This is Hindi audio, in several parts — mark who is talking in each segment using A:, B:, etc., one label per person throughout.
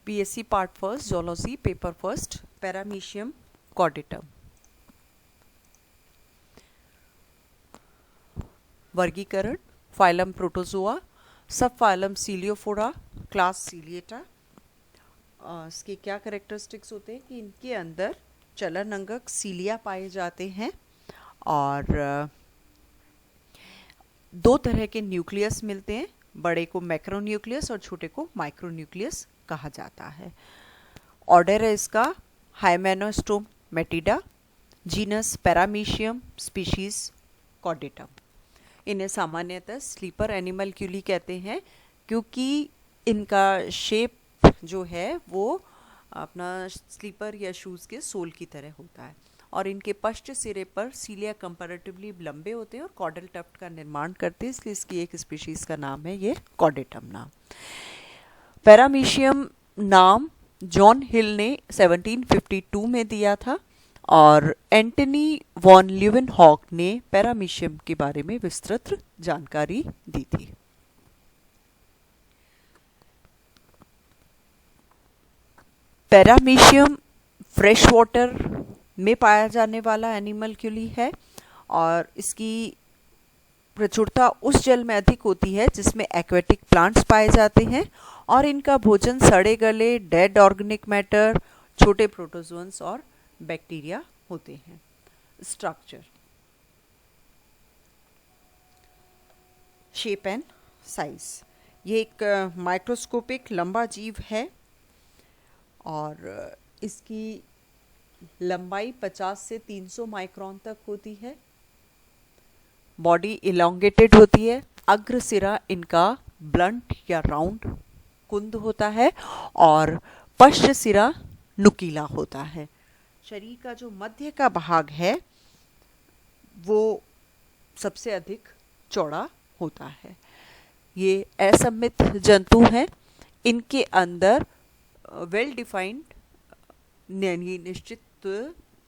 A: BSc part first zoology paper first paramecium caudatum. वर्गीकरण phylum protozoa, subphylum Ciliophora, class Ciliata. इसके क्या कैरेक्टरिस्टिक्स होते हैं कि इनके अंदर चलन अंगक सीलिया पाए जाते हैं और दो तरह के न्यूक्लियस मिलते हैं, बड़े को मैक्रोन्यूक्लियस और छोटे को माइक्रोन्यूक्लियस कहा जाता है। ऑर्डर है इसका हाइमेनोस्टोमेटिडा, जीनस पैरामीशियम, स्पीशीज कॉर्डेटम। इन्हें सामान्यतः स्लीपर एनिमलक्यूली कहते हैं क्योंकि इनका शेप जो है वो अपना स्लीपर या शूज़ के सोल की तरह होता है और इनके पश्च सिरे पर सीलिया कंपैरेटिवली लंबे होते हैं और कॉर्डल टफ्ट का निर्माण करते हैं, इसलिए इसकी एक स्पीशीज़ का नाम है ये कॉर्डेटम नाम। पैरामीशियम नाम जॉन हिल ने 1752 में दिया था और एंटनी वॉन ल्यूवेनहॉक ने पैरामीशियम के बारे में विस्तृत जानकारी दी थी। पैरामीशियम फ्रेश वाटर में पाया जाने वाला एनिमलक्यूली है और इसकी प्रचुरता उस जल में अधिक होती है जिसमें एक्वेटिक प्लांट्स पाए जाते हैं और इनका भोजन सड़े गले डेड ऑर्गेनिक मैटर, छोटे प्रोटोजोन्स और बैक्टीरिया होते हैं। स्ट्रक्चर, शेप एंड साइज, ये एक माइक्रोस्कोपिक लंबा जीव है और इसकी लंबाई 50 से 300 माइक्रोन तक होती है। बॉडी इलोंगेटेड होती है। अग्र सिरा इनका ब्लंट या राउंड कुंद होता है और पश्च सिरा नुकीला होता है। शरीर का जो मध्य का भाग है वो सबसे अधिक चौड़ा होता है। ये असममित जंतु हैं। इनके अंदर वेल डिफाइंड निश्चित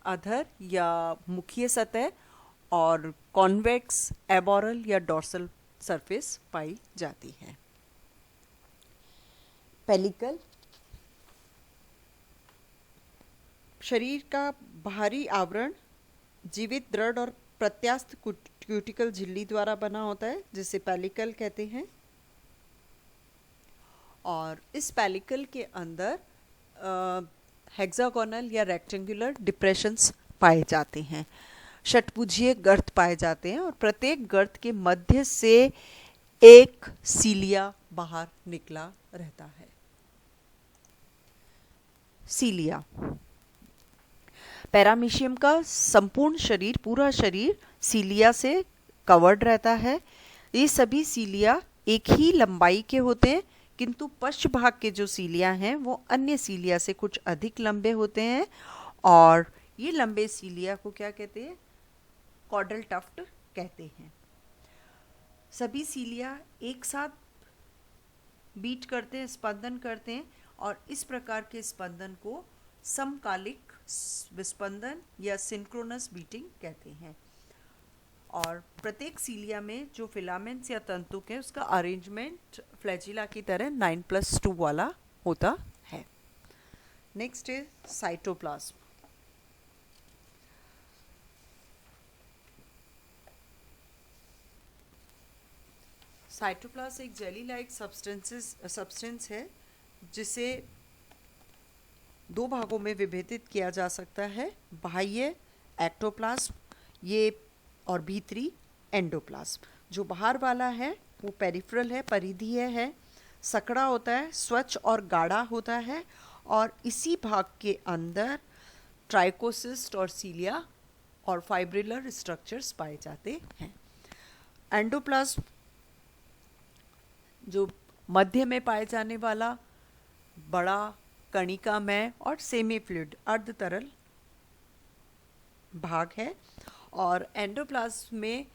A: अधर या मुखीय सतह और कॉन्वेक्स एबोरल या डॉर्सल सरफेस पाई जाती है। पेलिकल, शरीर का बाहरी आवरण जीवित दृढ़ और प्रत्यास्थ क्यूटिकल झिल्ली द्वारा बना होता है जिसे पेलिकल कहते हैं और इस पेलिकल के अंदर हेक्सागोनल या रेक्टेंगुलर डिप्रेशंस पाए जाते हैं। षटभुजीय गर्त पाए जाते हैं और प्रत्येक गर्त के मध्य से एक सीलिया बाहर निकला रहता है। सीलिया, पैरामीशियम का संपूर्ण शरीर, पूरा शरीर सीलिया से कवर्ड रहता है। ये सभी सीलिया एक ही लंबाई के होते हैं किंतु पश्च भाग के जो सीलिया हैं वो अन्य सीलिया से कुछ अधिक लंबे होते हैं और ये लंबे सीलिया को क्या कहते हैं? कॉर्डल टफ्ट कहते हैं। सभी सीलिया एक साथ बीट करते हैं, स्पंदन करते हैं और इस प्रकार के स्पंदन को समकालिक विस्पंदन या सिंक्रोनस बीटिंग कहते हैं और प्रत्येक सीलिया में जो फिलामेंट्स या तंतुक है उसका अरेंजमेंट फ्लैजिला की तरह 9+2 वाला होता है। नेक्स्ट है साइटोप्लाज्म। साइटोप्लाज्म एक जेली लाइक सब्सटेंस है जिसे दो भागों में विभेदित किया जा सकता है, बाह्य एक्टोप्लाज्म ये और भीतरी एंडोप्लाज्म। जो बाहर वाला है वो पेरिफेरल है, परिधीय है, सकड़ा होता है, स्वच्छ और गाढ़ा होता है और इसी भाग के अंदर ट्राइकोसिस्ट और सीलिया और फाइब्रिलर स्ट्रक्चर्स पाए जाते हैं। एंडोप्लाज्म जो मध्य में पाए जाने वाला बड़ा कणिकामय और सेमी फ्लूइड अर्ध तरल भाग है और एंडोप्लाज्म में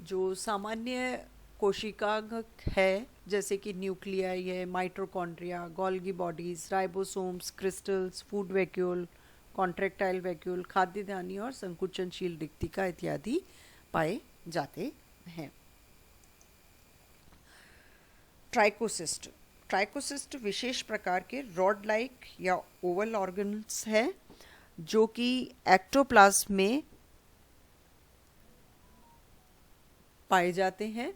A: जो सामान्य कोशिकांग है जैसे कि न्यूक्लियाई है, mitochondria, Golgi bodies, ribosomes, crystals, food vacuole, contractile vacuole, खाद्य धानी और संकुचनशील रिक्तिका इत्यादि पाए जाते हैं। ट्राइकोसिस्ट, ट्राइकोसिस्ट विशेष प्रकार के रॉड लाइक या ओवल ऑर्गन्स है जो कि एक्टोप्लाज्म में पाए जाते हैं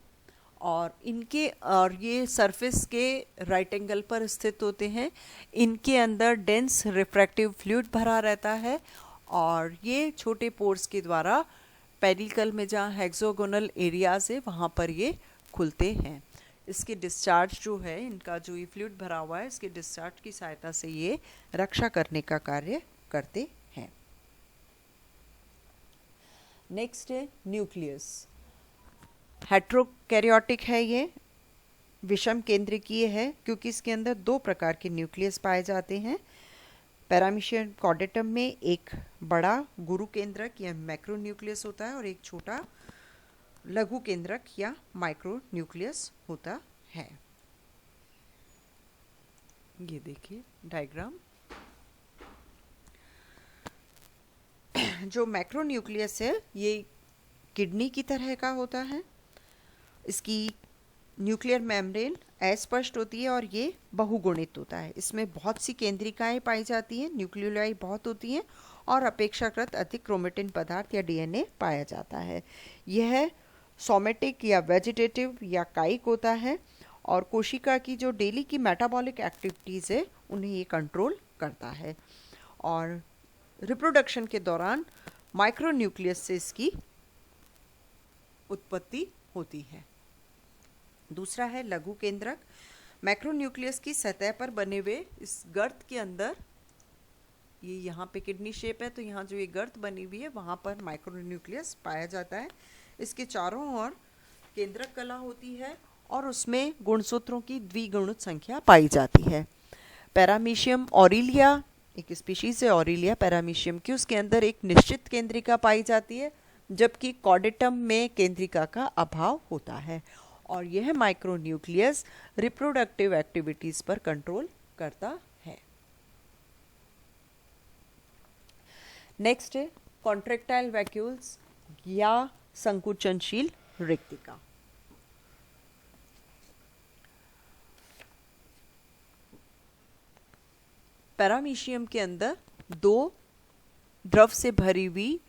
A: और ये सरफेस के राइट एंगल पर स्थित होते हैं। इनके अंदर डेंस रिफ्रैक्टिव फ्लूइड भरा रहता है और ये छोटे पोर्स के द्वारा पेरिकल में जहाँ हेक्सोगोनल एरियाज है वहाँ पर ये खुलते हैं। इसके डिस्चार्ज जो है, इनका जो ये फ्लूइड भरा हुआ है, इसके डिस्चार्ज की सहायता से ये रक्षा करने का कार्य करते हैं। नेक्स्ट है न्यूक्लियस। हेट्रोकैरियोटिक है, ये विषम केंद्रिकीय है क्योंकि इसके अंदर दो प्रकार के न्यूक्लियस पाए जाते हैं। पैरामीशियम कॉर्डेटम में एक बड़ा गुरु केंद्रक या मैक्रो न्यूक्लियस होता है और एक छोटा लघु केंद्रक या माइक्रो न्यूक्लियस होता है। ये देखिए डायग्राम। जो मैक्रो न्यूक्लियस है ये किडनी की तरह का होता है। इसकी न्यूक्लियर मेम्ब्रेन अस्पष्ट होती है और ये बहुगुणित होता है। इसमें बहुत सी केंद्रिकाएं पाई जाती हैं, न्यूक्लियोलाई बहुत होती हैं और अपेक्षाकृत अधिक क्रोमेटिन पदार्थ या डीएनए पाया जाता है। यह सोमेटिक या वेजिटेटिव या कायिक होता है और कोशिका की जो डेली की मेटाबॉलिक एक्टिविटीज़ है उन्हें ये कंट्रोल करता है और रिप्रोडक्शन के दौरान माइक्रो न्यूक्लियस से इसकी उत्पत्ति होती है। दूसरा है लघु केंद्रक। मैक्रो न्यूक्लियस की सतह पर बने हुए इस गर्त के अंदर, ये यहाँ पे किडनी शेप है तो यहाँ जो ये गर्त बनी हुई है वहाँ पर माइक्रो न्यूक्लियस पाया जाता है। इसके चारों ओर केंद्रक कला होती है और उसमें गुणसूत्रों की द्विगुणित संख्या पाई जाती है। पैरामीशियम ऑरिलिया एक स्पीशीज है, ऑरिलिया पैरामीशियम की, उसके अंदर एक निश्चित केंद्रिका पाई जाती है जबकि कॉर्डेटम में केंद्रिका का अभाव होता है और यह माइक्रो न्यूक्लियस रिप्रोडक्टिव एक्टिविटीज पर कंट्रोल करता है। नेक्स्ट है कॉन्ट्रेक्टाइल वैक्यूल्स या संकुचनशील रिक्तिका। पैरामीशियम के अंदर दो द्रव से भरी हुई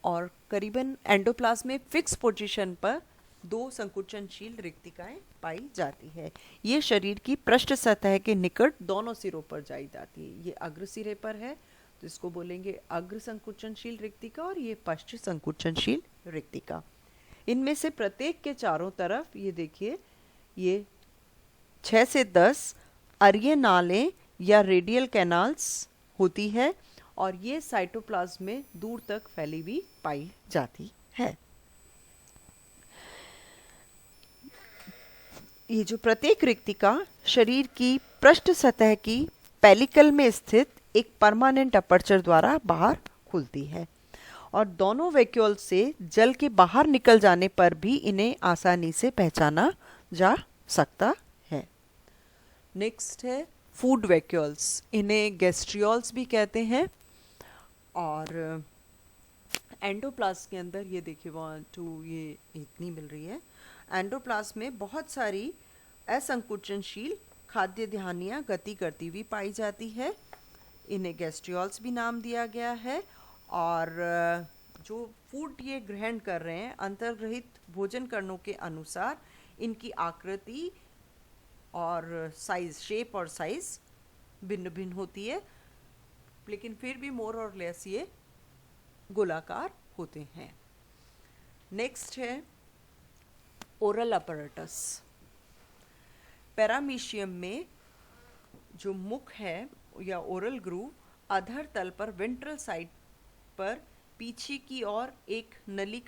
A: और करीबन एंडोप्लाज्म में फिक्स पोजीशन पर दो संकुचनशील रिक्तिकाएं पाई जाती है। ये शरीर की पृष्ठ सतह के निकट दोनों सिरों पर जाई जाती है। ये अग्र सिरे पर है तो इसको बोलेंगे अग्र संकुचनशील रिक्तिका और ये पश्च संकुचनशील रिक्तिका। इनमें से प्रत्येक के चारों तरफ ये देखिए, ये 6 से 10 अरीय नालें या रेडियल कैनाल्स होती है और ये साइटोप्लाज्म में दूर तक फैली हुई पाई जाती है। ये जो प्रत्येक रिक्तिका शरीर की पृष्ठ सतह की पेलिकल में स्थित एक परमानेंट अपर्चर द्वारा बाहर खुलती है और दोनों वैक्यूल से जल के बाहर निकल जाने पर भी इन्हें आसानी से पहचाना जा सकता है। नेक्स्ट है फूड वैक्यूल्स। इन्हें गैस्ट्रियोल्स भी कहते हैं और एंडोप्लाज्म के अंदर ये देखिए 1 2 ये इतनी मिल रही है। एंडोप्लाज्म में बहुत सारी असंकुचनशील खाद्य धानियाँ गति करती हुई पाई जाती है। इन्हें गैस्ट्रियोल्स भी नाम दिया गया है और जो फूड ये ग्रहण कर रहे हैं अंतर्ग्रहित भोजन कणों के अनुसार इनकी आकृति और साइज, शेप और साइज भिन्न भिन्न होती है, लेकिन फिर भी मोर और लेस ये गोलाकार होते हैं। नेक्स्ट है ओरल अपैरेटस। पैरामीशियम में जो मुख है या ओरल ग्रूव अधर तल पर वेंट्रल साइड पर पीछे की ओर एक नली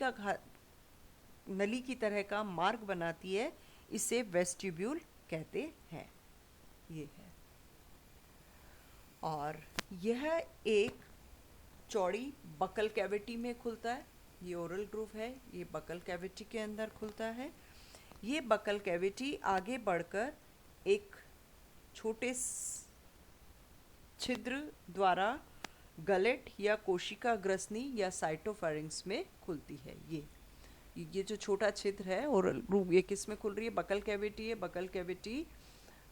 A: की तरह का मार्ग बनाती है। इसे वेस्टिब्यूल कहते हैं। ये है और यह एक चौड़ी बकल कैविटी में खुलता है। ये ओरल ग्रूव है, ये बकल कैविटी के अंदर खुलता है। ये बकल कैविटी आगे बढ़कर एक छोटे छिद्र द्वारा गलेट या कोशिका ग्रसनी या साइटोफेरिंक्स में खुलती है। ये जो छोटा छिद्र है ओरल ग्रूव, ये किस में खुल रही है? बकल कैविटी है। बकल कैविटी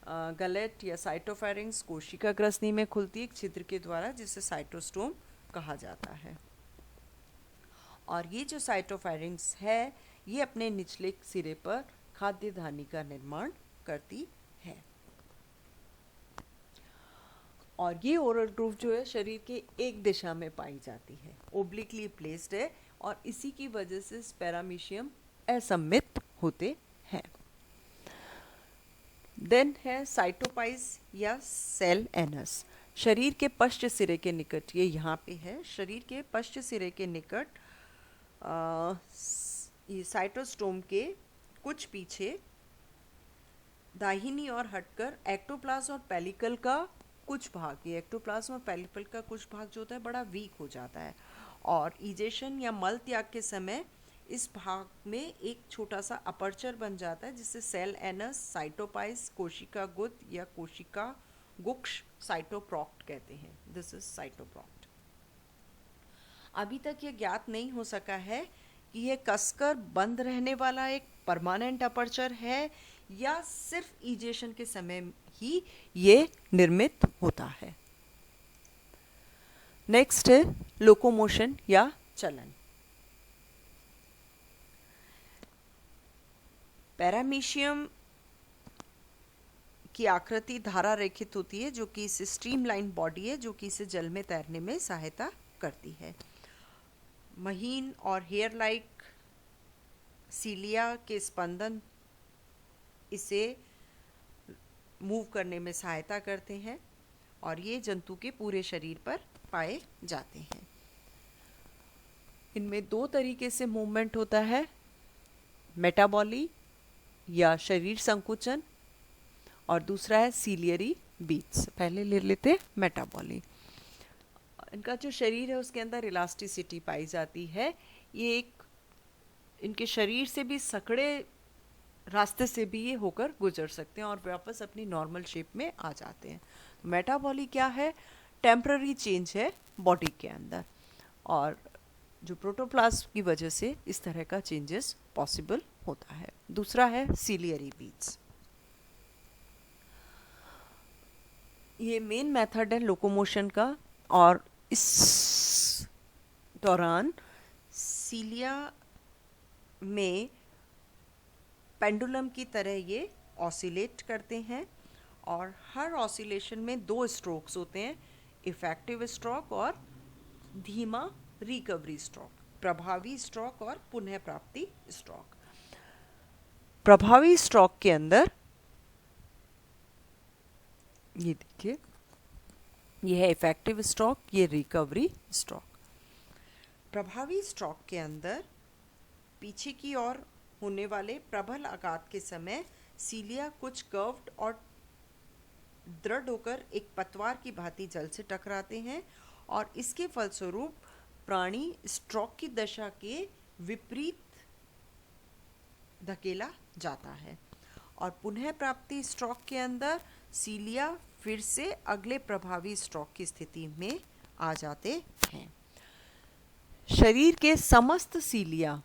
A: गलेट या साइटोफेरिंग्स कोशिका ग्रसनी में खुलती है एक छिद्र के द्वारा, जिसे साइटोस्टोम कहा जाता है। और ये जो साइटोफेरिंग्स है ये अपने निचले सिरे पर खाद्य धानी का निर्माण करती है। और ये ओरल ग्रूव जो है शरीर के एक दिशा में पाई जाती है, ओब्लिकली प्लेस्ड है, और इसी की वजह से पैरामीशियम असममित होते हैं। देन है साइटोपाइज या सेल एनस। शरीर के पश्च सिरे के निकट, ये यहाँ पे है, शरीर के पश्च सिरे के निकट ये साइटोस्टोम के कुछ पीछे दाहिनी ओर हटकर एक्टोप्लाज्म और पेलिकल का कुछ भाग, ये एक्टोप्लाज्म और पेलिकल का कुछ भाग जो होता है बड़ा वीक हो जाता है, और इजेशन या मल त्याग के समय इस भाग में एक छोटा सा अपर्चर बन जाता है, जिससे सेल एनस, साइटोपाइस, कोशिका गुद या कोशिका गुक्ष साइटोप्रॉक्ट कहते हैं। This is cytoproct. अभी तक ये ज्ञात नहीं हो सका है कि यह कसकर बंद रहने वाला एक परमानेंट अपर्चर है या सिर्फ इजेशन के समय ही ये निर्मित होता है। नेक्स्ट है लोकोमोशन या चलन। पैरामीशियम की आकृति धारा रेखित होती है, जो कि इस स्ट्रीमलाइन बॉडी है, जो कि इसे जल में तैरने में सहायता करती है। महीन और हेयर लाइक सीलिया के स्पंदन इसे मूव करने में सहायता करते हैं, और ये जंतु के पूरे शरीर पर पाए जाते हैं। इनमें दो तरीके से मूवमेंट होता है, मेटाबॉली या शरीर संकुचन, और दूसरा है सीलियरी बीट्स। पहले ले लेते मेटाबॉली। इनका जो शरीर है उसके अंदर इलास्टिसिटी पाई जाती है, ये एक इनके शरीर से भी सकड़े रास्ते से भी ये होकर गुजर सकते हैं और वापस अपनी नॉर्मल शेप में आ जाते हैं। मेटाबॉली क्या है? टेम्पररी चेंज है बॉडी के अंदर, और जो प्रोटोप्लाज्म की वजह से इस तरह का चेंजेस पॉसिबल होता है। दूसरा है सीलियरी बीट्स। ये मेन मेथड है लोकोमोशन का, और इस दौरान सीलिया में पेंडुलम की तरह ये ऑसिलेट करते हैं, और हर ऑसिलेशन में दो स्ट्रोक्स होते हैं, इफेक्टिव स्ट्रोक और धीमा रिकवरी स्ट्रोक, प्रभावी स्ट्रोक और पुनः प्राप्ति स्ट्रोक। प्रभावी स्ट्रोक के अंदर ये देखिए, ये है इफेक्टिव स्ट्रोक, ये रिकवरी स्ट्रोक। प्रभावी स्ट्रोक के अंदर पीछे की ओर होने वाले प्रबल आघात के समय सीलिया कुछ कर्व्ड और दृढ़ होकर एक पतवार की भांति जल से टकराते हैं, और इसके फलस्वरूप प्राणी स्ट्रोक की दशा के विपरीत धकेला जाता है, और पुनः प्राप्ति स्ट्रोक के अंदर सीलिया फिर से अगले प्रभावी स्ट्रोक की स्थिति में आ जाते हैं। शरीर के समस्त सीलिया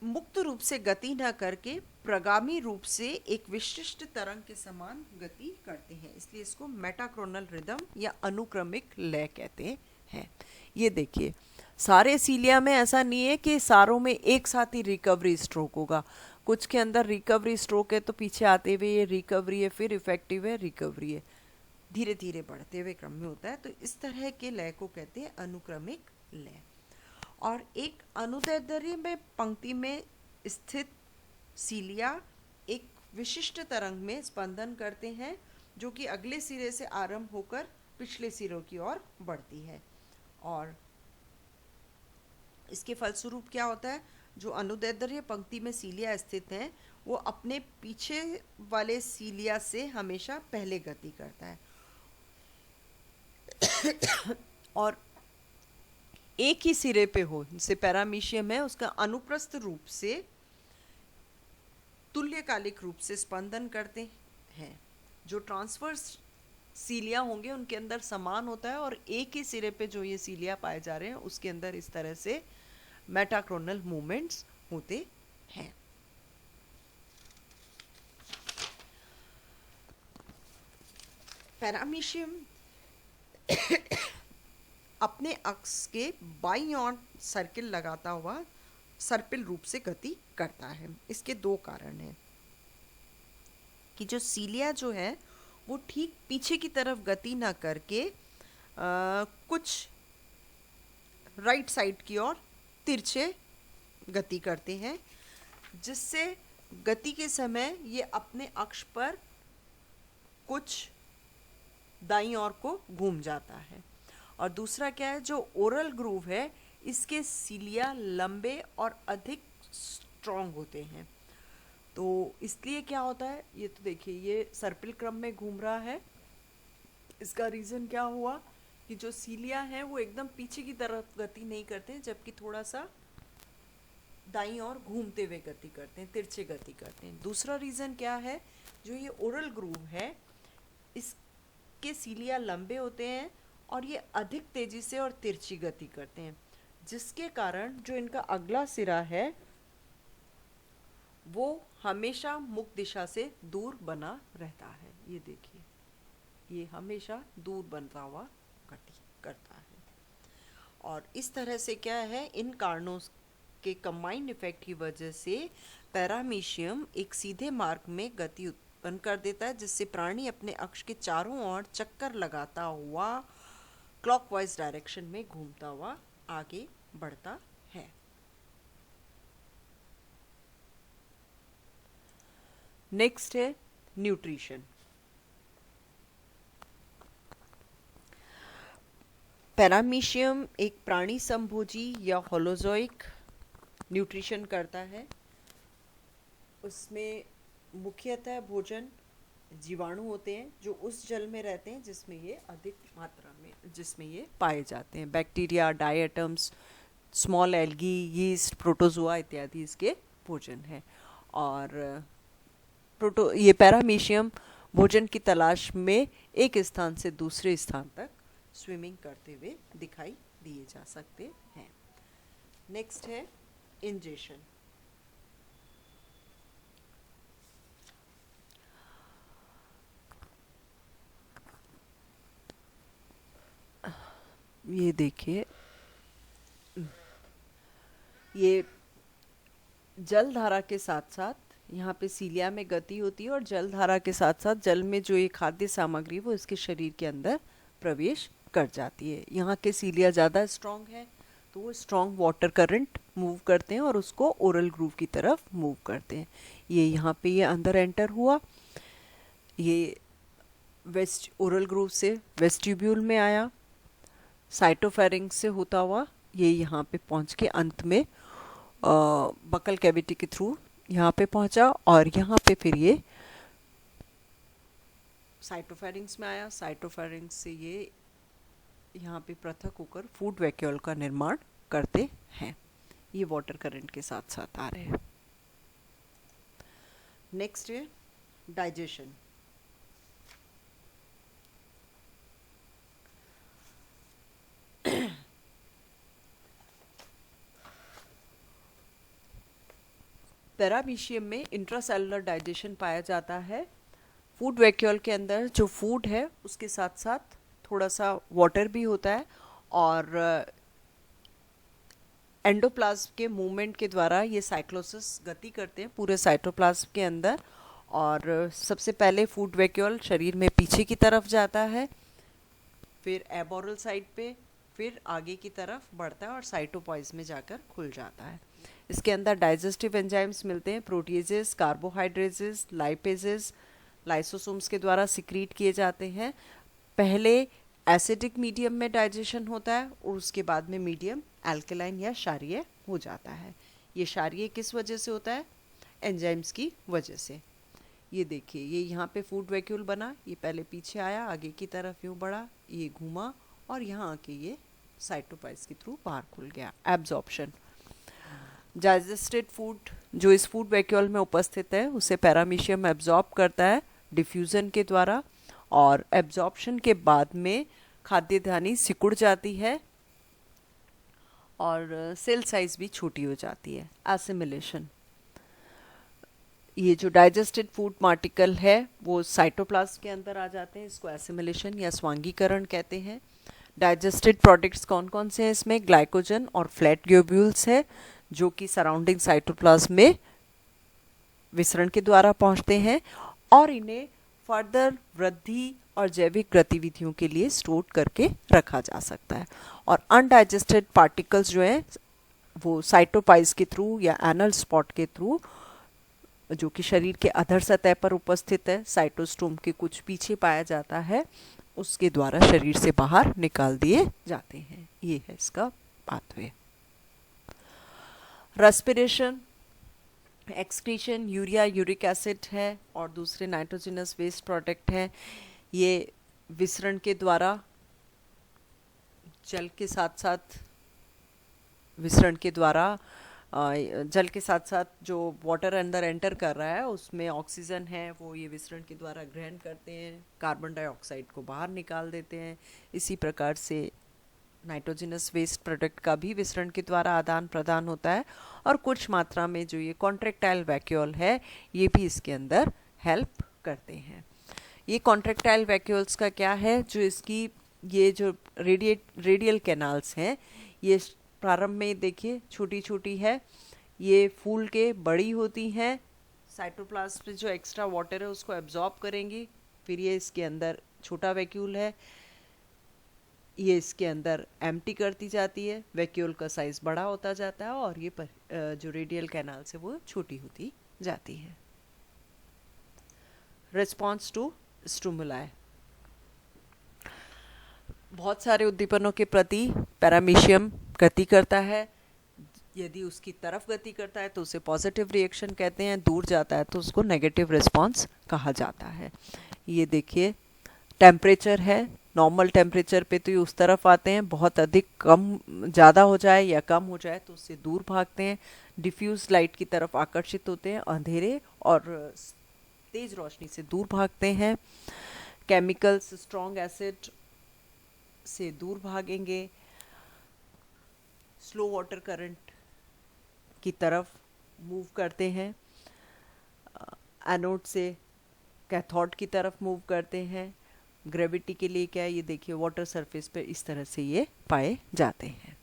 A: मुक्त रूप से गति न करके प्रगामी रूप से एक विशिष्ट तरंग के समान गति करते हैं, इसलिए इसको मेटाक्रोनल रिदम या अनुक्रमिक लय कहते हैं। ये देखिए, सारे सीलिया में ऐसा नहीं है कि सारों में एक साथ ही रिकवरी स्ट्रोक होगा, कुछ के अंदर रिकवरी स्ट्रोक है तो पीछे आते हुए ये रिकवरी है, फिर इफेक्टिव है, रिकवरी है, धीरे धीरे बढ़ते हुए क्रम में होता है। तो इस तरह के लय को कहते हैं अनुक्रमिक लय। और एक अनुदैर्ध्य में पंक्ति में स्थित सीलिया एक विशिष्ट तरंग में स्पंदन करते हैं, जो कि अगले सिरे से आरंभ होकर पिछले सिरों की ओर बढ़ती है, और इसके फलस्वरूप क्या होता है, जो अनुदैर्ध्य पंक्ति में सीलिया स्थित हैं वो अपने पीछे वाले सीलिया से हमेशा पहले गति करता है, और एक ही सिरे पे हो, जैसे पैरामीशियम है, उसका अनुप्रस्थ रूप से तुल्यकालिक रूप से स्पंदन करते हैं। जो ट्रांसवर्स सीलिया होंगे उनके अंदर समान होता है, और एक ही सिरे पे जो ये सीलिया पाए जा रहे हैं उसके अंदर इस तरह से मेटाक्रोनल मूवमेंट्स होते हैं। पैरामीशियम अपने अक्ष के बाईं ओर सर्किल लगाता हुआ सर्पिल रूप से गति करता है। इसके दो कारण हैं कि जो सीलिया जो है वो ठीक पीछे की तरफ गति ना करके कुछ राइट साइड की ओर तिरछे गति करते हैं, जिससे गति के समय ये अपने अक्ष पर कुछ दाईं ओर को घूम जाता है। और दूसरा क्या है, जो ओरल ग्रूव है इसके सीलिया लंबे और अधिक स्ट्रॉन्ग होते हैं। तो इसलिए क्या होता है, ये तो देखिए ये सर्पिल क्रम में घूम रहा है। इसका रीज़न क्या हुआ कि जो सीलिया हैं वो एकदम पीछे की तरफ गति नहीं करते, जबकि थोड़ा सा दाईं ओर घूमते हुए गति करते हैं, तिरछे गति करते हैं। दूसरा रीज़न क्या है, जो ये ओरल ग्रूव है इसके सीलिया लंबे होते हैं और ये अधिक तेजी से और तिरछी गति करते हैं, जिसके कारण जो इनका अगला सिरा है वो हमेशा मुख दिशा से दूर बना रहता है। ये देखिए, ये हमेशा दूर बनता हुआ गति करता है। और इस तरह से क्या है, इन कारणों के कंबाइंड इफेक्ट की वजह से पैरामीशियम एक सीधे मार्ग में गति उत्पन्न कर देता है, जिससे प्राणी अपने अक्ष के चारों ओर चक्कर लगाता हुआ क्लॉकवाइज डायरेक्शन में घूमता हुआ आगे बढ़ता है। नेक्स्ट है न्यूट्रिशन। पैरामीशियम एक प्राणी संभोजी या होलोजोइक न्यूट्रिशन करता है। उसमें मुख्यतः भोजन जीवाणु होते हैं जो उस जल में रहते हैं जिसमें ये अधिक मात्रा में ये पाए जाते हैं। Bacteria, diatoms, small algae, yeast, protozoa इत्यादि इसके भोजन है। और ये पैरामीशियम भोजन की तलाश में एक स्थान से दूसरे स्थान तक स्विमिंग करते हुए दिखाई दिए जा सकते हैं। नेक्स्ट है इंजेशन। ये देखिए, ये जल धारा के साथ साथ यहाँ पे सीलिया में गति होती है और जल धारा के साथ साथ जल में जो ये खाद्य सामग्री वो इसके शरीर के अंदर प्रवेश कर जाती है। यहाँ के सीलिया ज़्यादा स्ट्रॉन्ग है तो वो स्ट्रॉन्ग वाटर करंट मूव करते हैं और उसको ओरल ग्रूव की तरफ मूव करते हैं। ये यहाँ पे ये अंदर एंटर हुआ, ये वेस्ट ओरल ग्रूव से वेस्टिब्यूल में आया, साइटोफेरिंक्स से होता हुआ ये यहाँ पे पहुँच के अंत में बकल कैविटी के थ्रू यहाँ पे पहुँचा और यहाँ पे फिर ये साइटोफेरिंक्स में आया। साइटोफेरिंक्स से ये यहाँ पे पृथक होकर फूड वैक्यूल का निर्माण करते हैं। ये वाटर करंट के साथ साथ आ रहे हैं। नेक्स्ट है डाइजेशन। पैरामीशियम में इंट्रासेलुलर डाइजेशन पाया जाता है। फूड वैक्यूल के अंदर जो फूड है उसके साथ साथ थोड़ा सा वाटर भी होता है और एंडोप्लाज्म के मूवमेंट के द्वारा ये साइक्लोसिस गति करते हैं पूरे साइटोप्लाज्म के अंदर। और सबसे पहले फूड वैक्यूल शरीर में पीछे की तरफ जाता है, फिर एबोरल साइड पे, फिर आगे की तरफ बढ़ता है और साइटोपॉइज में जाकर खुल जाता है। इसके अंदर डाइजेस्टिव एंजाइम्स मिलते हैं, प्रोटीजेस, कार्बोहाइड्रेजेस, लाइपेजेस, लाइसोसोम्स के द्वारा सिक्रीट किए जाते हैं। पहले एसिडिक मीडियम में डाइजेशन होता है और उसके बाद में मीडियम एल्कलाइन या क्षारीय हो जाता है। ये क्षारीय किस वजह से होता है? एंजाइम्स की वजह से। ये देखिए, ये यहाँ पे फूड वैक्यूल बना, ये पहले पीछे आया, आगे की तरफ यूँ बढ़ा, ये घूमा और यहाँ आके ये साइटोपाइज के थ्रू बाहर खुल गया। एब्जॉर्प्शन, डाइजेस्टेड फूड जो इस फूड वैक्यूल में उपस्थित है उसे पैरामीशियम एब्जॉर्ब करता है डिफ्यूज़न के द्वारा और एब्जॉर्प्शन के बाद में खाद्य धानी सिकुड़ जाती है और सेल साइज भी छोटी हो जाती है। एसिमिलेशन, ये जो डाइजेस्टेड फूड पार्टिकल है वो साइटोप्लाज्म के अंदर आ जाते हैं, इसको एसिमिलेशन या स्वांगीकरण कहते हैं। डाइजेस्टेड प्रोडक्ट्स कौन कौन से हैं इसमें? ग्लाइकोजन और फ्लैट ग्लोब्यूल्स है जो कि सराउंडिंग साइटोप्लाज्म में विसरण के द्वारा पहुंचते हैं और इन्हें फर्दर वृद्धि और जैविक गतिविधियों के लिए स्टोर करके रखा जा सकता है। और अनडाइजेस्टेड पार्टिकल्स जो हैं वो साइटोपाइज के थ्रू या एनल स्पॉट के थ्रू, जो कि शरीर के अधर सतह पर उपस्थित है, साइटोस्टोम के कुछ पीछे पाया जाता है, उसके द्वारा शरीर से बाहर निकाल दिए जाते हैं। ये है इसका pathway. Respiration, excretion, urea, uric acid है और दूसरे नाइट्रोजनस वेस्ट प्रोडक्ट हैं। ये विसरण के द्वारा जल के साथ साथ जल के साथ साथ जो वाटर अंदर एंटर कर रहा है उसमें ऑक्सीजन है, वो ये विसरण के द्वारा ग्रहण करते हैं, कार्बन डाइऑक्साइड को बाहर निकाल देते हैं। इसी प्रकार से नाइट्रोजनस वेस्ट प्रोडक्ट का भी विसरण के द्वारा आदान प्रदान होता है और कुछ मात्रा में जो ये कॉन्ट्रैक्टाइल वैक्यूल है ये भी इसके अंदर हेल्प करते हैं। ये कॉन्ट्रैक्टाइल वैक्यूल्स का क्या है? जो इसकी ये जो रेडियल कैनाल्स हैं ये प्रारंभ में देखिए छोटी छोटी है, ये फूल के बड़ी होती हैं, साइटोप्लाज्म में जो एक्स्ट्रा वाटर है उसको एब्जॉर्ब करेंगी, फिर ये इसके अंदर छोटा वैक्यूल है, ये इसके अंदर एम्प्टी करती जाती है, वैक्यूल का साइज बड़ा होता जाता है और ये जो रेडियल कैनाल से वो छोटी होती जाती है। रिस्पॉन्स टू स्टिमुलाई, बहुत सारे उद्दीपनों के प्रति पैरामीशियम गति करता है। यदि उसकी तरफ गति करता है तो उसे पॉजिटिव रिएक्शन कहते हैं, दूर जाता है तो उसको नेगेटिव रिस्पॉन्स कहा जाता है। ये देखिए टेम्परेचर है, नॉर्मल टेम्परेचर पे तो ये उस तरफ आते हैं, बहुत अधिक कम ज़्यादा हो जाए या कम हो जाए तो उससे दूर भागते हैं, डिफ्यूज लाइट की तरफ आकर्षित होते हैं, अंधेरे और तेज रोशनी से दूर भागते हैं। केमिकल्स, स्ट्रॉन्ग एसिड से दूर भागेंगे, स्लो वाटर करंट की तरफ मूव करते हैं, एनोड से कैथोड की तरफ मूव करते हैं। ग्रेविटी के लिए क्या है, ये देखिए वाटर सरफेस पे इस तरह से ये पाए जाते हैं।